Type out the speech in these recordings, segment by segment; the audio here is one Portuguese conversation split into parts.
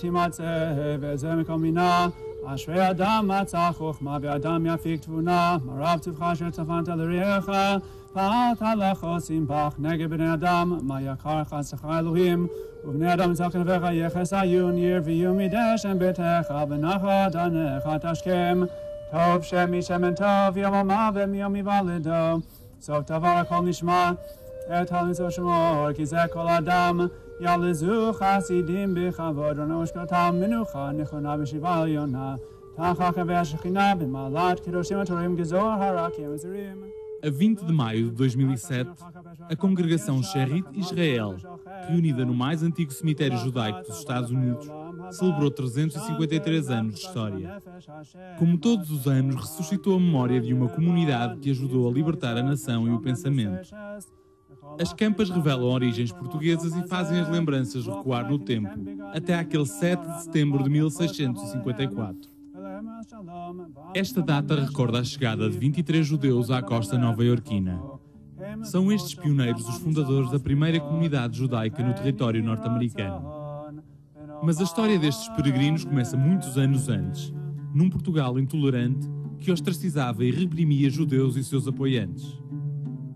תימצא וזה מקום מינה. אשרי אדם מצא חוכמה ואדם יפיק תבונה. מה רב טובך אשר צפנת לרעך, פעלת לחוסים בך נגד בני אדם. מה יקר חסדך אלוהים, ובני אדם מצא כנפיך יחס עיון ירביו מדשן ביתך, בנחת עניך תשכם. טוב שמי שמן טוב יום המוות מיום היוולדו. סוף דבר הכל נשמע, את המצוות שמור, כי זה כל אדם. ילזו חסידים בכבוד, ונושקותם מנוחה נכונה בשבעה עליונה. תחת קווי השכינה במעלת קדושים הטהורים גזור הרקים וזרים. A 20 de maio de 2007, a congregação Sherit Israel, reunida no mais antigo cemitério judaico dos Estados Unidos, celebrou 353 anos de história. Como todos os anos, ressuscitou a memória de uma comunidade que ajudou a libertar a nação e o pensamento. As campas revelam origens portuguesas e fazem as lembranças recuar no tempo, até aquele 7 de setembro de 1654. Esta data recorda a chegada de 23 judeus à costa nova-iorquina. São estes pioneiros os fundadores da primeira comunidade judaica no território norte-americano. Mas a história destes peregrinos começa muitos anos antes, num Portugal intolerante que ostracizava e reprimia judeus e seus apoiantes.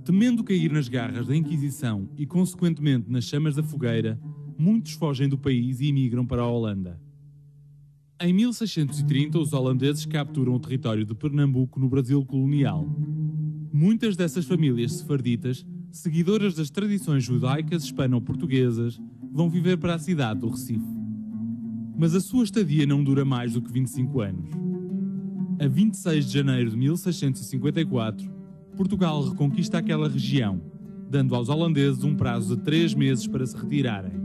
Temendo cair nas garras da Inquisição e, consequentemente, nas chamas da fogueira, muitos fogem do país e emigram para a Holanda. Em 1630, os holandeses capturam o território de Pernambuco no Brasil colonial. Muitas dessas famílias sefarditas, seguidoras das tradições judaicas hispano-portuguesas, vão viver para a cidade do Recife. Mas a sua estadia não dura mais do que 25 anos. A 26 de janeiro de 1654, Portugal reconquista aquela região, dando aos holandeses um prazo de 3 meses para se retirarem.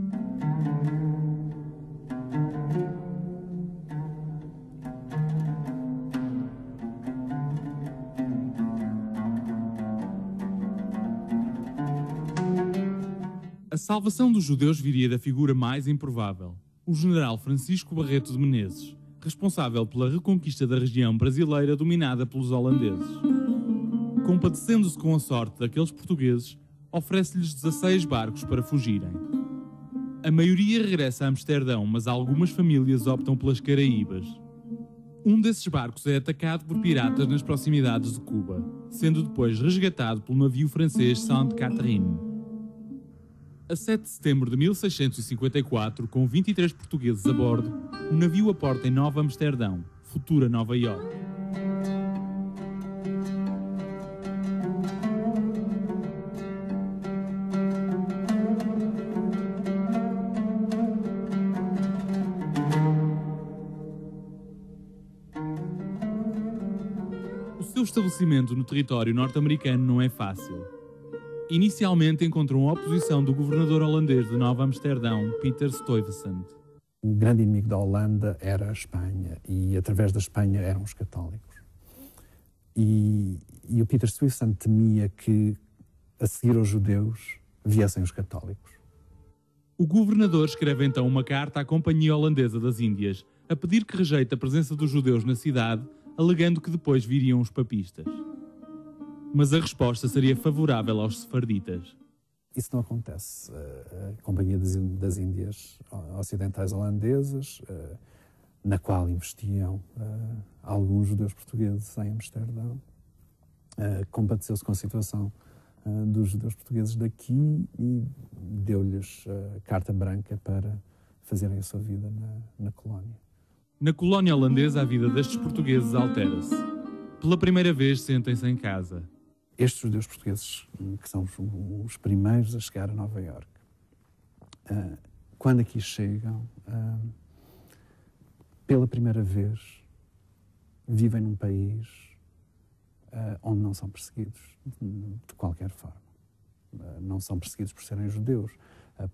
A salvação dos judeus viria da figura mais improvável, o general Francisco Barreto de Menezes, responsável pela reconquista da região brasileira dominada pelos holandeses. Compadecendo-se com a sorte daqueles portugueses, oferece-lhes 16 barcos para fugirem. A maioria regressa a Amsterdão, mas algumas famílias optam pelas Caraíbas. Um desses barcos é atacado por piratas nas proximidades de Cuba, sendo depois resgatado pelo navio francês Sainte Catherine. A 7 de setembro de 1654, com 23 portugueses a bordo, o navio aporta em Nova Amsterdão, futura Nova Iorque. O seu estabelecimento no território norte-americano não é fácil. Inicialmente encontrou oposição do governador holandês de Nova Amsterdão, Peter Stuyvesant. O grande inimigo da Holanda era a Espanha e, através da Espanha, eram os católicos. E o Peter Stuyvesant temia que, a seguir aos judeus, viessem os católicos. O governador escreve então uma carta à Companhia Holandesa das Índias, a pedir que rejeite a presença dos judeus na cidade, alegando que depois viriam os papistas. Mas a resposta seria favorável aos sefarditas. Isso não acontece. A Companhia das Índias Ocidentais Holandesas, na qual investiam alguns judeus portugueses em Amsterdão, compadeceu-se com a situação dos judeus portugueses daqui e deu-lhes carta branca para fazerem a sua vida na colónia. Na colónia holandesa, a vida destes portugueses altera-se. Pela primeira vez, sentem-se em casa. Estes judeus portugueses, que são os primeiros a chegar a Nova Iorque, quando aqui chegam, pela primeira vez, vivem num país onde não são perseguidos de qualquer forma. Não são perseguidos por serem judeus.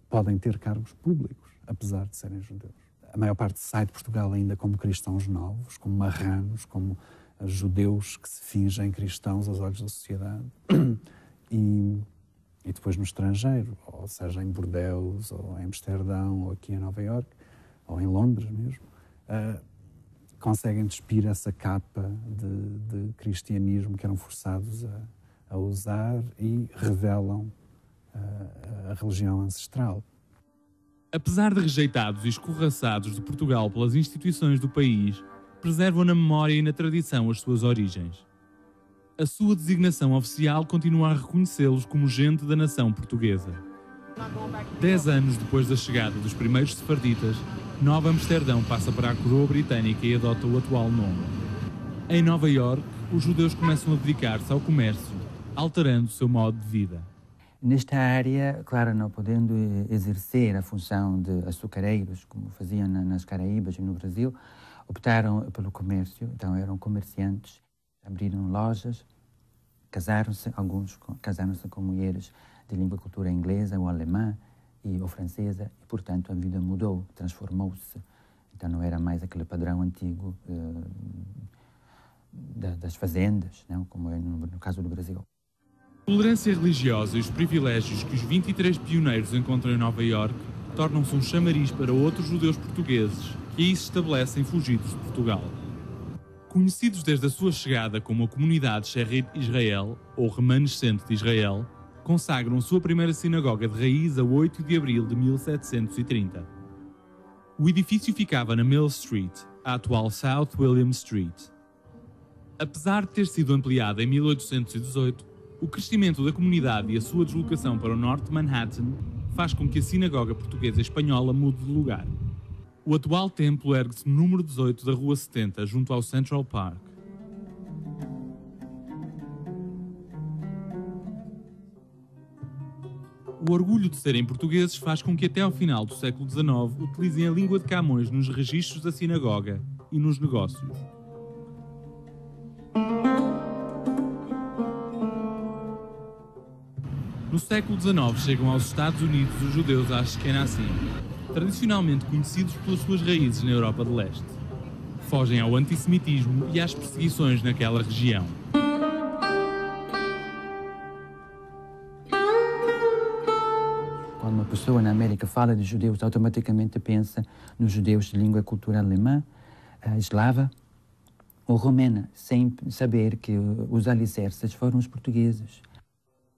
Podem ter cargos públicos, apesar de serem judeus. A maior parte sai de Portugal ainda como cristãos novos, como marranos, como judeus que se fingem cristãos aos olhos da sociedade e depois no estrangeiro, ou seja, em Bordeaux, ou em Amsterdão, ou aqui em Nova Iorque, ou em Londres mesmo, conseguem despir essa capa de cristianismo que eram forçados a usar e revelam a religião ancestral. Apesar de rejeitados e escorraçados de Portugal pelas instituições do país, preservam na memória e na tradição as suas origens. A sua designação oficial continua a reconhecê-los como gente da nação portuguesa. 10 anos depois da chegada dos primeiros sefarditas, Nova Amsterdão passa para a coroa britânica e adota o atual nome. Em Nova Iorque, os judeus começam a dedicar-se ao comércio, alterando o seu modo de vida. Nesta área, claro, não podendo exercer a função de açucareiros, como faziam nas Caraíbas e no Brasil, optaram pelo comércio, então eram comerciantes, abriram lojas, alguns casaram-se com mulheres de língua e cultura inglesa ou alemã ou francesa, e, portanto, a vida mudou, transformou-se. Então não era mais aquele padrão antigo das fazendas, não? Como é no caso do Brasil. A tolerância religiosa e os privilégios que os 23 pioneiros encontram em Nova Iorque tornam-se um chamariz para outros judeus portugueses que aí se estabelecem fugidos de Portugal. Conhecidos desde a sua chegada como a comunidade Sherit Israel, ou remanescente de Israel, consagram sua primeira sinagoga de raiz a 8 de abril de 1730. O edifício ficava na Mill Street, a atual South William Street. Apesar de ter sido ampliada em 1818, o crescimento da comunidade e a sua deslocação para o norte de Manhattan faz com que a sinagoga portuguesa espanhola mude de lugar. O atual templo ergue-se no número 18 da Rua 70, junto ao Central Park. O orgulho de serem portugueses faz com que até ao final do século XIX utilizem a língua de Camões nos registros da sinagoga e nos negócios. No século XIX chegam aos Estados Unidos os judeus Ashkenazim, tradicionalmente conhecidos pelas suas raízes na Europa de Leste. Fogem ao antissemitismo e às perseguições naquela região. Quando uma pessoa na América fala de judeus, automaticamente pensa nos judeus de língua e cultura alemã, eslava ou romena, sem saber que os alicerces foram os portugueses.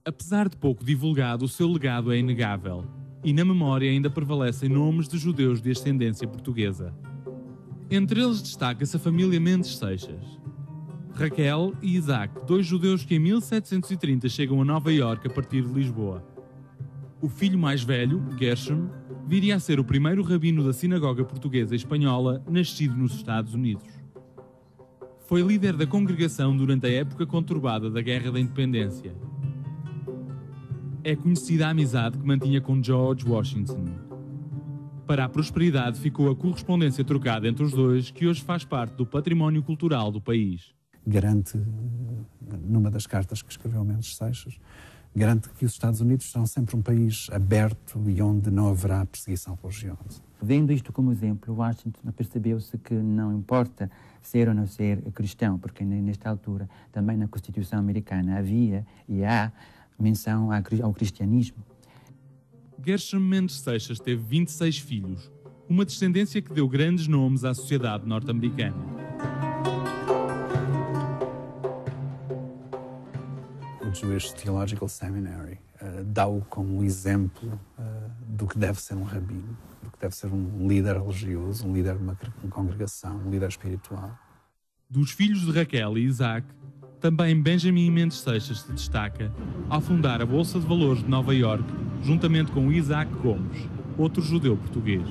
Apesar de pouco divulgado, o seu legado é inegável, e na memória ainda prevalecem nomes de judeus de ascendência portuguesa. Entre eles destaca-se a família Mendes Seixas. Raquel e Isaac, dois judeus que em 1730 chegam a Nova Iorque a partir de Lisboa. O filho mais velho, Gershom, viria a ser o primeiro rabino da sinagoga portuguesa e espanhola nascido nos Estados Unidos. Foi líder da congregação durante a época conturbada da Guerra da Independência. É conhecida a amizade que mantinha com George Washington. Para a prosperidade ficou a correspondência trocada entre os dois, que hoje faz parte do património cultural do país. Garante, numa das cartas que escreveu Mendes Seixas, garante que os Estados Unidos serão sempre um país aberto e onde não haverá perseguição religiosa. Vendo isto como exemplo, Washington percebeu-se que não importa ser ou não ser cristão, porque nesta altura, também na Constituição americana, havia e há menção ao cristianismo. Gershom Mendes Seixas teve 26 filhos, uma descendência que deu grandes nomes à sociedade norte-americana. O Jewish Theological Seminary dá-o como exemplo do que deve ser um rabino, do que deve ser um líder religioso, um líder de uma congregação, um líder espiritual. Dos filhos de Raquel e Isaac, também Benjamin Mendes Seixas se destaca ao fundar a Bolsa de Valores de Nova Iorque, juntamente com Isaac Gomes, outro judeu português.